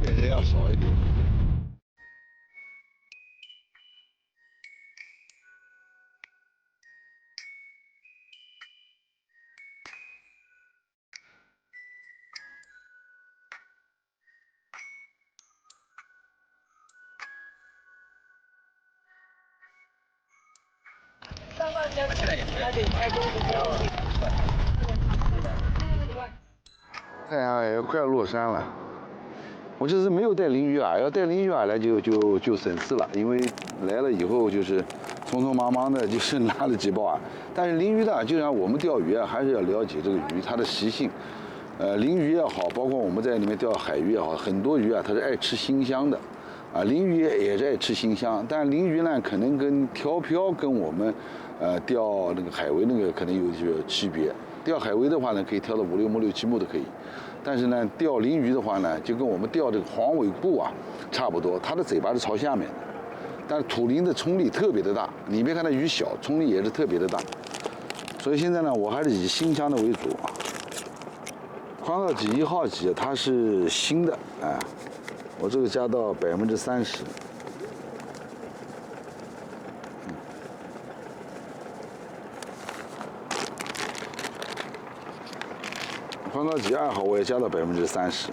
这个人要少一点。太阳也快落山了，我这次没有带鲮鱼饵，要带鲮鱼饵来就省事了，因为来了以后就是匆匆忙忙的，就是拿了几包饵。但是鲮鱼呢，就像我们钓鱼啊，还是要了解这个鱼它的习性。鲮鱼也好，包括我们在里面钓海鱼也好，很多鱼啊它是爱吃腥香的，鲮鱼也是爱吃腥香，但鲮鱼呢可能跟条漂跟我们钓那个海维那个可能有些区别。钓海维的话呢，可以挑到5、6目、6、7目都可以。但是呢，钓鲮鱼的话呢，就跟我们钓这个黄尾布啊差不多，它的嘴巴是朝下面的。但是土鲮的冲力特别的大，你别看它鱼小，冲力也是特别的大。所以现在呢，我还是以新香的为主。宽号鲫1号鲫它是新的，我这个加到30%。宽号鲫2号我也加到30%。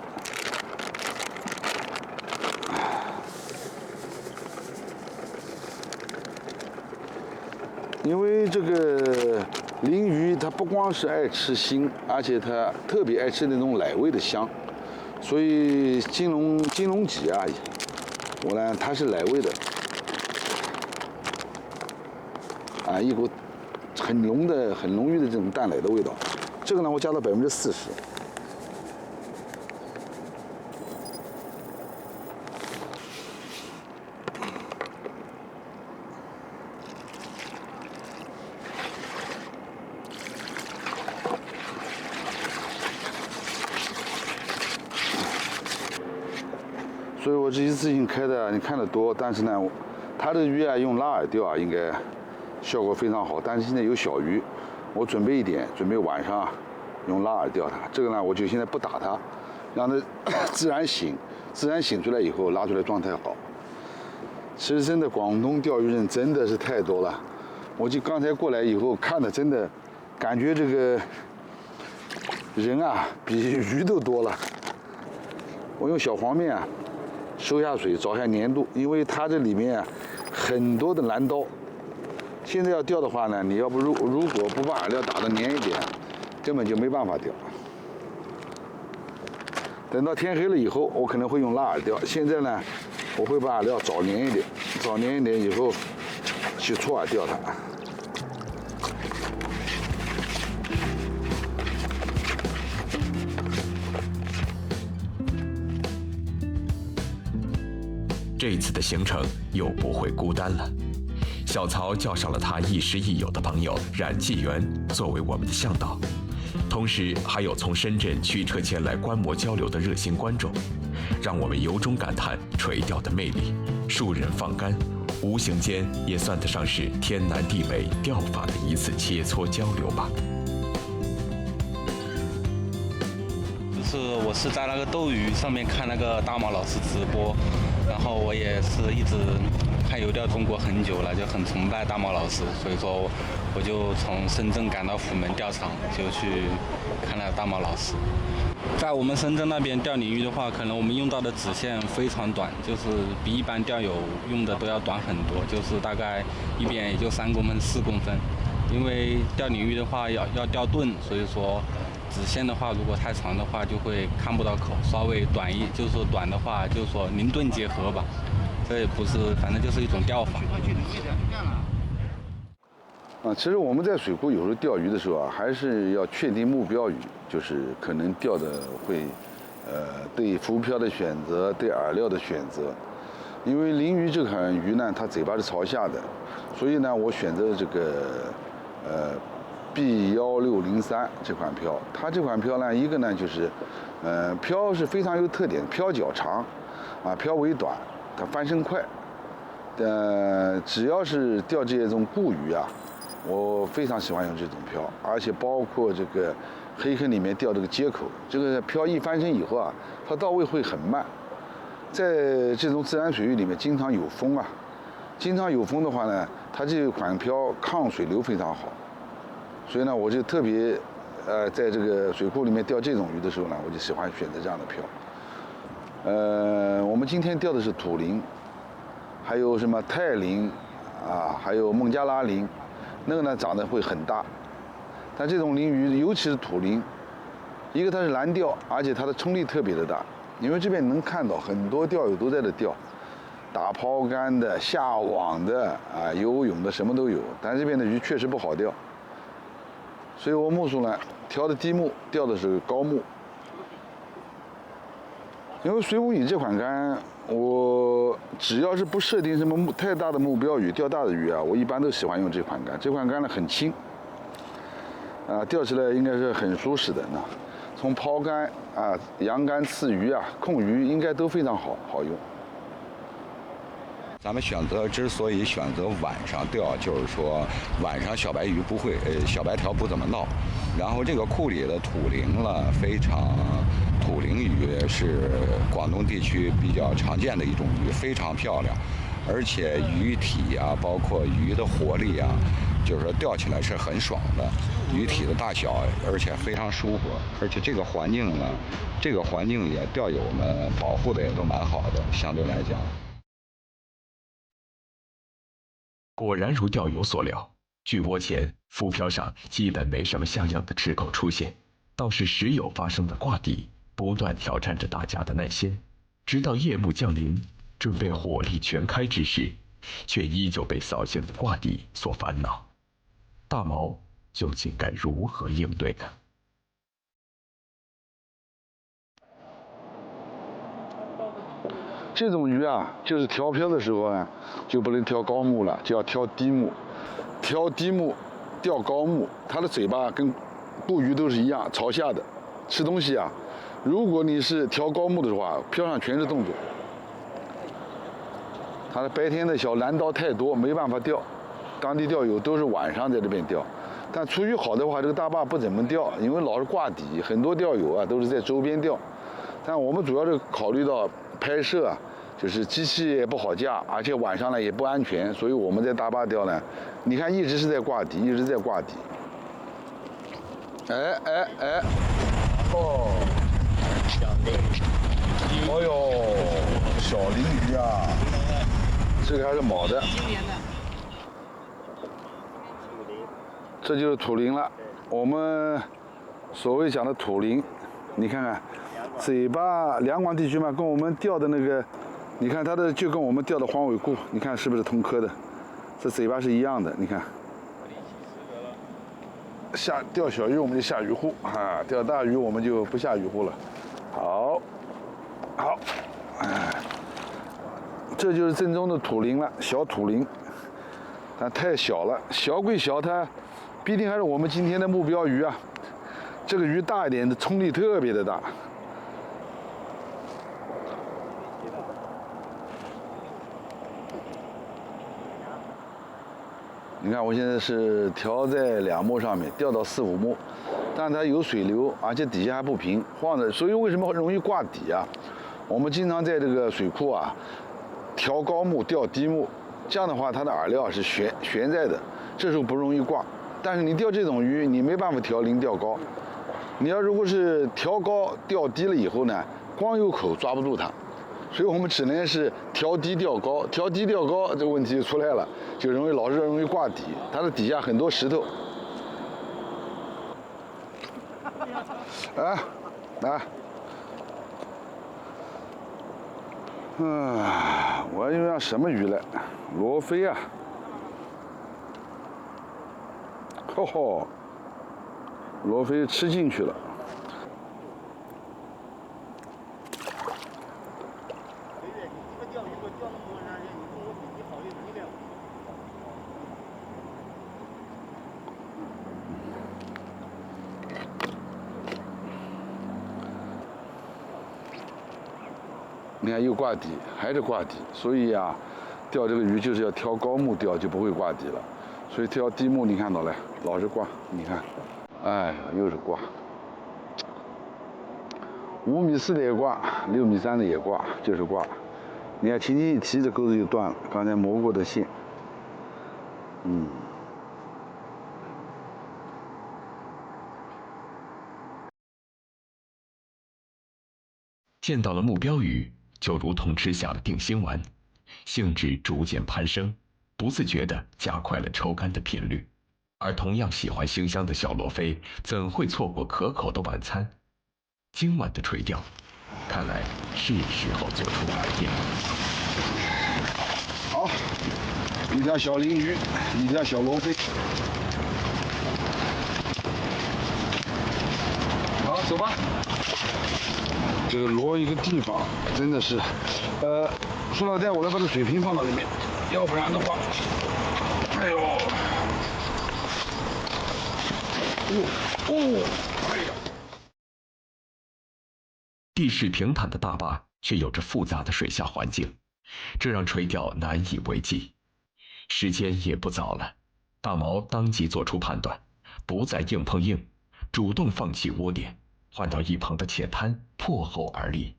因为这个鲮鱼它不光是爱吃腥，而且它特别爱吃那种奶味的香，所以金龙鲫啊，我呢它是奶味的，一股很浓郁的这种淡奶的味道。这个呢我加到40%。所以我这一次性开的，你看得多，但是呢，它的鱼啊用拉饵钓啊，应该效果非常好。但是现在有小鱼，我准备晚上啊用拉饵钓它。这个呢，我就现在不打它，让它自然醒出来以后拉出来状态好。其实真的广东钓鱼人真的是太多了，我就刚才过来以后看的真的，感觉这个人啊比鱼都多了。我用小黄面啊。收下水，找下粘度，因为它这里面啊很多的蓝刀。现在要钓的话呢，你要不如果不把饵料打得粘一点，根本就没办法钓。等到天黑了以后，我可能会用拉饵钓。现在呢，我会把饵料找粘一点以后，去搓饵钓它。这次的行程又不会孤单了。小曹叫上了他亦师亦友的朋友冉继元作为我们的向导，同时还有从深圳驱车前来观摩交流的热心观众，让我们由衷感叹垂钓的魅力。数人放竿，无形间也算得上是天南地北钓法的一次切磋交流吧。我是在那个斗鱼上面看那个大毛老师直播，然后我也是一直看游钓中国很久了，就很崇拜大毛老师，所以说我就从深圳赶到虎门钓场，就去看了大毛老师。在我们深圳那边钓鲮鱼的话，可能我们用到的子线非常短，就是比一般钓友用的都要短很多，就是大概一边也就3公分、4公分。因为钓鲮鱼的话要钓钝，所以说子线的话如果太长的话就会看不到口，稍微就是说短的话就是说鳞钝结合吧，这也不是，反正就是一种钓法。其实我们在水库有时候钓鱼的时候啊，还是要确定目标鱼，就是可能钓的会，对浮漂的选择，对饵料的选择。因为鲮鱼这款鱼呢，它嘴巴是朝下的，所以呢，我选择这个，B1603这款漂。它这款漂呢，一个呢就是，漂是非常有特点，漂脚长，漂尾短，它翻身快。只要是钓这种固鱼啊。我非常喜欢用这种漂，而且包括这个黑坑里面钓这个接口，这个漂一翻身以后啊，它到位会很慢，在这种自然水域里面经常有风啊，经常有风的话呢，它这款漂抗水流非常好，所以呢，我就特别在这个水库里面钓这种鱼的时候呢，我就喜欢选择这样的漂。我们今天钓的是土鲮，还有什么泰鲮啊，还有孟加拉鲮，那个呢长得会很大。但这种鲮鱼，尤其是土鲮，一个它是蓝钓，而且它的冲力特别的大。因为这边能看到很多钓友都在这钓，打抛竿的、下网的啊、游泳的什么都有。但这边的鱼确实不好钓，所以我目数呢调的低目，钓的是高目。因为水舞影这款竿，我只要是不设定什么太大的目标鱼，钓大的鱼啊，我一般都喜欢用这款竿。这款竿呢很轻，钓起来应该是很舒适的。那从抛竿啊、扬竿刺鱼啊、控鱼应该都非常好用。咱们之所以选择晚上钓，就是说晚上小白鱼不会，小白条不怎么闹。然后这个库里的土鲮呢，土鲮鱼是广东地区比较常见的一种鱼，非常漂亮，而且鱼体啊，包括鱼的活力啊，就是说钓起来是很爽的。鱼体的大小，而且非常舒服，而且这个环境呢，也钓友们保护的也都蛮好的，相对来讲。果然如钓友所料，巨波前浮漂上基本没什么像样的吃口出现，倒是时有发生的挂底，不断挑战着大家的耐心。直到夜幕降临，准备火力全开之时，却依旧被扫兴的挂底所烦恼。大毛究竟该如何应对呢？这种鱼啊，就是调漂的时候啊，就不能挑高目了，就要挑低目。挑低目，钓高目，它的嘴巴跟布鱼都是一样朝下的。吃东西啊，如果你是调高目的话，漂上全是动作。它的白天的小蓝刀太多，没办法钓。当地钓友都是晚上在这边钓。但出鱼好的话，这个大坝不怎么钓，因为老是挂底，很多钓友啊都是在周边钓。但我们主要是考虑到拍摄啊，就是机器也不好架，而且晚上呢也不安全，所以我们在大坝钓呢，你看一直是在挂底，一直在挂底。哦，哦呦，小鲮鱼啊，这个还是毛的。这就是土鲮了，我们所谓讲的土鲮，你看看。嘴巴两广地区嘛，跟我们钓的那个，你看它的就跟我们钓的黄尾鲍，你看是不是同科的？这嘴巴是一样的，你看。钓小鱼我们就下鱼护啊，钓大鱼我们就不下鱼护了。好，这就是正宗的土鲮了，小土鲮，但太小了，小归小，它毕竟还是我们今天的目标鱼啊。这个鱼大一点的冲力特别的大。你看，我现在是调在2目上面，钓到4、5目，但它有水流，而且底下还不平，晃着，所以为什么容易挂底啊？我们经常在这个水库啊，调高目钓低目，这样的话它的饵料是悬在的，这时候不容易挂。但是你钓这种鱼，你没办法调鲮钓高，你要如果是调高钓低了以后呢，光有口抓不住它。所以我们只能是调低钓高，调低钓高，这个问题就出来了，就老是容易挂底，它的底下很多石头。我要用什么鱼来？罗非啊！罗非吃进去了。你看又挂底，还是挂底，所以啊，钓这个鱼就是要挑高目钓，就不会挂底了。所以挑低目，你看到了，老是挂，你看，哎呀，又是挂，5米4的也挂，6米3的也挂，就是挂。你看轻轻一提，这钩子就断了，刚才磨过的线。见到了目标鱼，就如同吃下了定心丸，兴致逐渐攀升，不自觉地加快了抽竿的频率。而同样喜欢腥香的小罗非，怎会错过可口的晚餐？今晚的垂钓，看来是时候做出改变了。好，一条小鲮鱼，一条小罗非。好，走吧。这个罗一个地方真的是，塑料袋我来把这水瓶放到里面，要不然的话，哎呦，哎呀！地势平坦的大坝却有着复杂的水下环境，这让垂钓难以为继。时间也不早了，大毛当即做出判断，不再硬碰硬，主动放弃窝点，换到一旁的浅滩破后而立。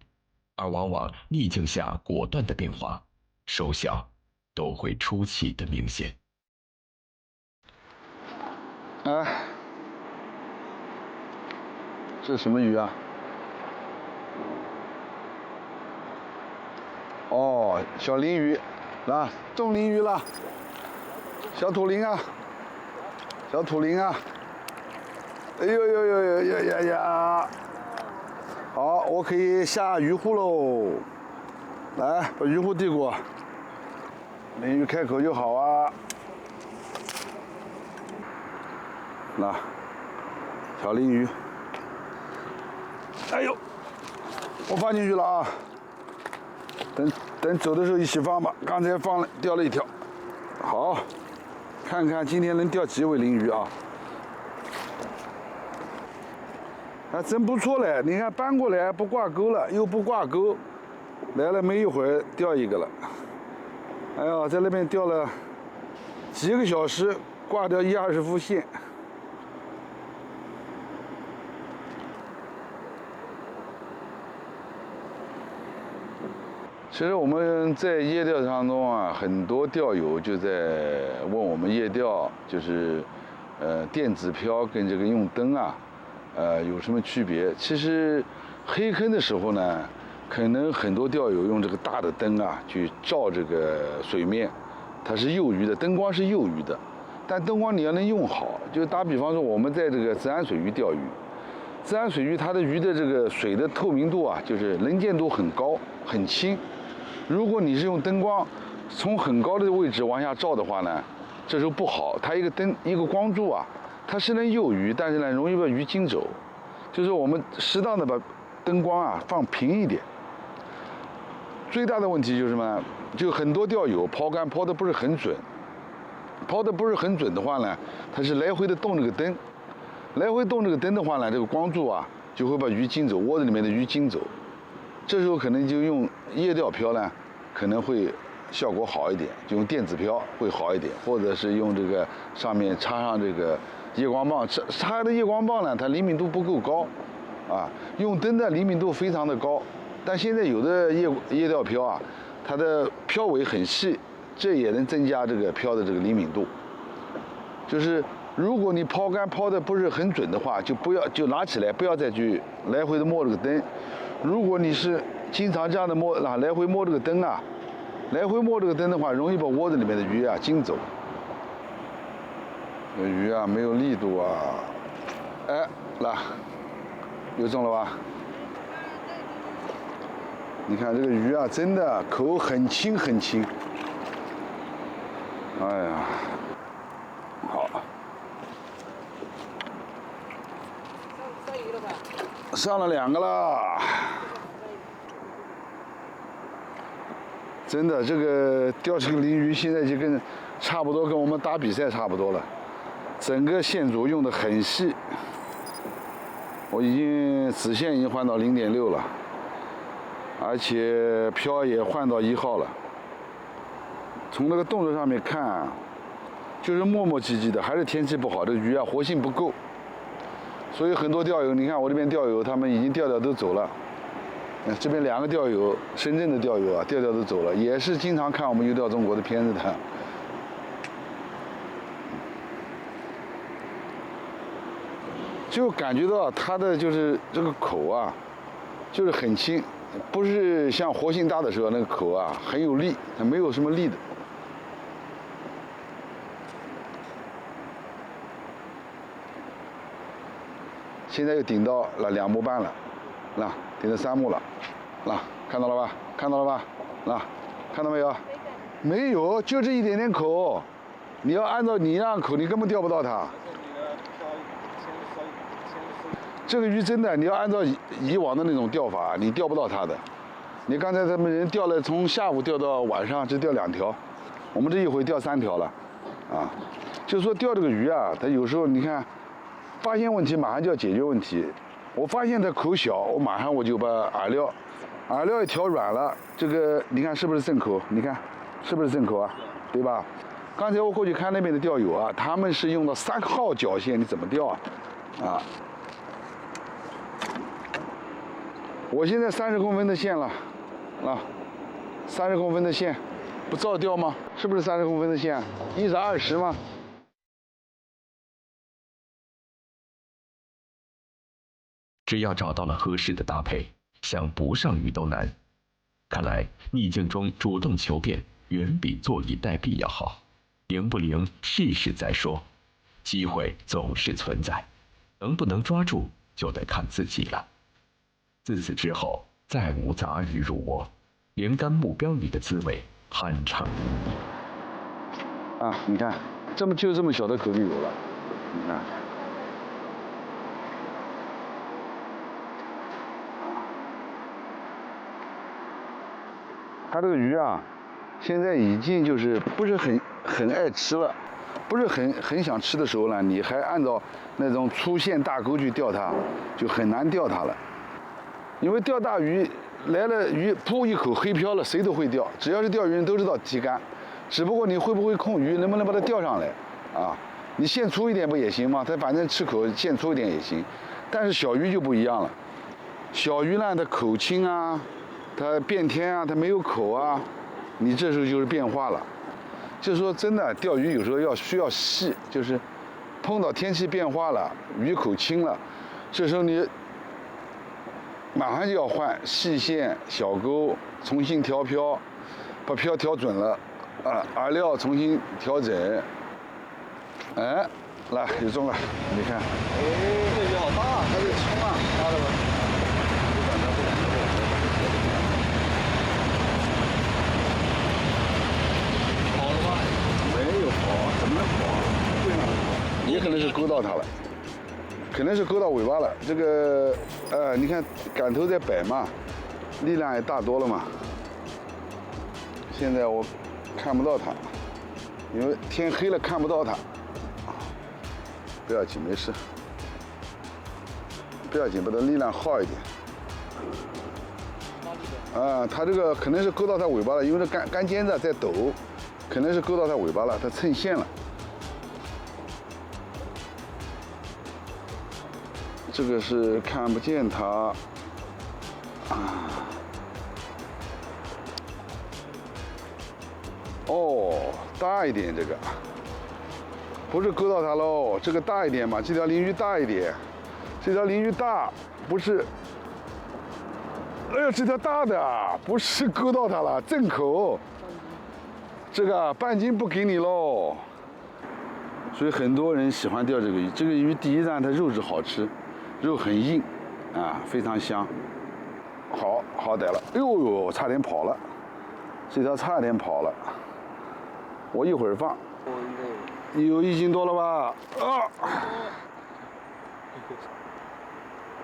而往往逆境下果断的变化，收效都会出奇的明显。哎，这是什么鱼啊？哦，小鲮鱼，啊，重鲮鱼了，小土鲮啊，小土鲮啊，哎呦呦呦呦呀呀呀！好，我可以下鱼护喽，来把鱼护递过，鲮鱼开口就好啊。那，小鲮鱼，哎呦，我放进去了啊。等走的时候一起放吧。刚才放了，掉了一条。好，看看今天能钓几尾鲮鱼啊？还真不错嘞！你看搬过来不挂钩了，又不挂钩，来了没一会儿钓一个了。哎呀，在那边钓了几个小时，挂掉10-20副线。其实我们在夜钓当中啊，很多钓友就在问我们夜钓，就是电子漂跟这个用灯啊，有什么区别？其实黑坑的时候呢，可能很多钓友用这个大的灯啊去照这个水面，它是诱鱼的，灯光是诱鱼的，但灯光你要能用好，就打比方说我们在这个自然水域钓鱼，自然水域它的鱼的这个水的透明度啊，就是能见度很高很清。如果你是用灯光从很高的位置往下照的话呢，这时候不好，它一个光柱啊，它是能诱鱼，但是呢容易把鱼惊走。就是我们适当的把灯光啊放平一点。最大的问题就是什么呢？就很多钓友抛竿抛的不是很准，抛的不是很准的话呢，它是来回的动这个灯，来回动这个灯的话呢，这个光柱啊就会把鱼惊走，窝子里面的鱼惊走。这时候可能就用夜钓漂呢，可能会效果好一点，就用电子漂会好一点，或者是用这个上面插上这个夜光棒，插的夜光棒呢，它灵敏度不够高，啊，用灯的灵敏度非常的高，但现在有的夜钓漂啊，它的漂尾很细，这也能增加这个漂的这个灵敏度。就是如果你抛竿抛的不是很准的话，就拿起来，不要再去来回的摸这个灯。如果你是经常这样的摸啊，来回摸这个灯啊，来回摸这个灯的话，容易把窝子里面的鱼啊惊走。这鱼啊没有力度啊，哎，那又中了吧？你看这个鱼啊，真的口很轻很轻。哎呀，好。上了2个了，真的，这个钓这个鲮鱼现在就差不多跟我们打比赛差不多了，整个线组用的很细，我已经子线已经换到0.6了，而且漂也换到1号了。从那个动作上面看啊，就是磨磨唧唧的，还是天气不好，这鱼啊活性不够。所以很多钓友，你看我这边钓友，他们已经钓都走了。这边2个钓友，深圳的钓友啊，钓都走了，也是经常看我们游钓中国的片子的。就感觉到它的就是这个口啊，就是很轻，不是像活性大的时候那个口啊很有力，它没有什么力的。现在又顶到了2目半了，那顶到3目了，那看到了吧？看到了吧？那看到没有？没有，就这一点点口。你要按照你那样口，你根本钓不到它。这个鱼真的，你要按照以往的那种钓法，你钓不到它的。你刚才他们人钓了，从下午钓到晚上，只钓2条，我们这一回钓3条了，啊，就是说钓这个鱼啊，它有时候你看，发现问题马上就要解决问题。我发现它口小，我马上我就把饵料一调软了，这个你看是不是正口？你看是不是正口啊？对吧？刚才我过去看那边的钓友啊，他们是用到3号绞线，你怎么钓啊？啊！我现在30公分的线了，啊，30公分的线，不照钓吗？是不是30公分的线？1是20吗？只要找到了合适的搭配，想不上鱼都难。看来逆境中主动求变，远比坐以待毙要好。灵不灵，试试再说。机会总是存在，能不能抓住，就得看自己了。自此之后，再无杂鱼入窝，连杆目标鱼的滋味酣畅淋漓。啊，你看，就这么小的口就有了，你看。它这个鱼啊，现在已经就是不是很爱吃了，不是很想吃的时候呢，你还按照那种粗线大钩去钓它，就很难钓它了。因为钓大鱼来了，鱼扑一口黑漂了，谁都会钓，只要是钓鱼人都知道提竿，只不过你会不会控鱼，能不能把它钓上来啊？你线粗一点不也行吗？它反正吃口线粗一点也行，但是小鱼就不一样了，小鱼呢它口轻啊。它变天啊，它没有口啊，你这时候就是变化了。就是说真的，钓鱼有时候需要细，就是碰到天气变化了，鱼口轻了，这时候你马上就要换细线、小钩，重新调漂，把漂调准了，饵料重新调整。哎，来有中了，你看。哎，这鱼好大，它这轻啊，大的吧？怎么能跑？也可能是勾到它了，可能是勾到尾巴了。这个，你看杆头在摆嘛，力量也大多了嘛。现在我看不到它，因为天黑了看不到它。不要紧，没事，不要紧，把它力量耗一点。啊，它这个可能是勾到它尾巴了，因为这杆尖子在抖。可能是勾到它尾巴了，它蹭线了。这个是看不见它啊。哦，大一点这个，不是勾到它喽，这个大一点嘛，这条鲢鱼大一点，这条鲢鱼大，不是。哎呀，这条大的不是勾到它了，正口。这个半斤不给你喽，所以很多人喜欢钓这个鱼。这个鱼第一站它肉质好吃，肉很硬，啊，非常香。好逮了，哎呦，差点跑了，这条差点跑了。我一会儿放，有1斤多了吧？啊，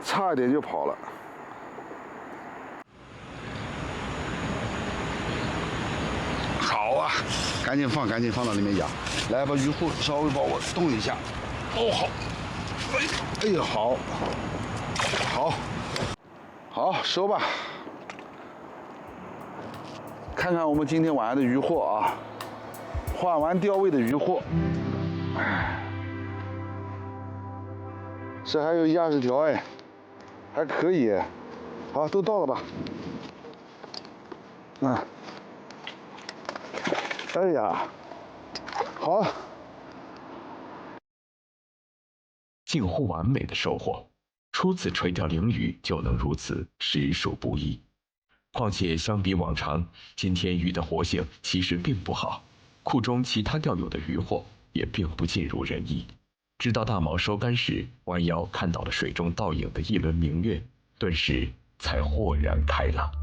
差一点就跑了。好啊，赶紧放到里面养。来，把鱼护稍微帮我动一下。哦，好。哎呀，好，收吧。看看我们今天晚上的渔获啊，换完钓位的渔获。这还有1、20条哎，还可以。好，都到了吧？哎呀，好。近乎完美的收获，初次垂钓鲮鱼就能如此，实属不易。况且相比往常，今天鱼的活性其实并不好，库中其他钓友的渔获也并不尽如人意。直到大毛收竿时，弯腰看到了水中倒影的一轮明月，顿时才豁然开朗。